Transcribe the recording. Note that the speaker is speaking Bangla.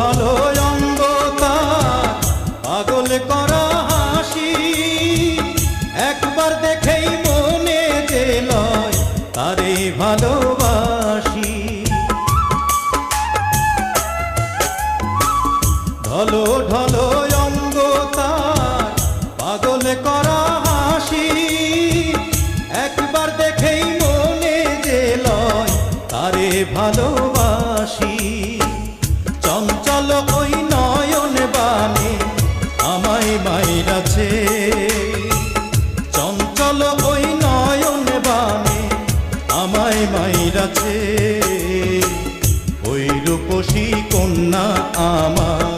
ঢলো অঙ্গ তার পাগল করা হাসি, একবার দেখেই মনে যে লয় তারে ভালোবাসি। ঢলো ঢলো অঙ্গ তার পাগল করা হাসি, একবার দেখেই মনে যে লয় তারে ভালোবাসি। চঞ্চল ওই নয়ন বানে আমায় মাইরাছে, চঞ্চল ওই নয়ন বানে আমায় মাইরাছে। ওই রূপসী কন্যা আমার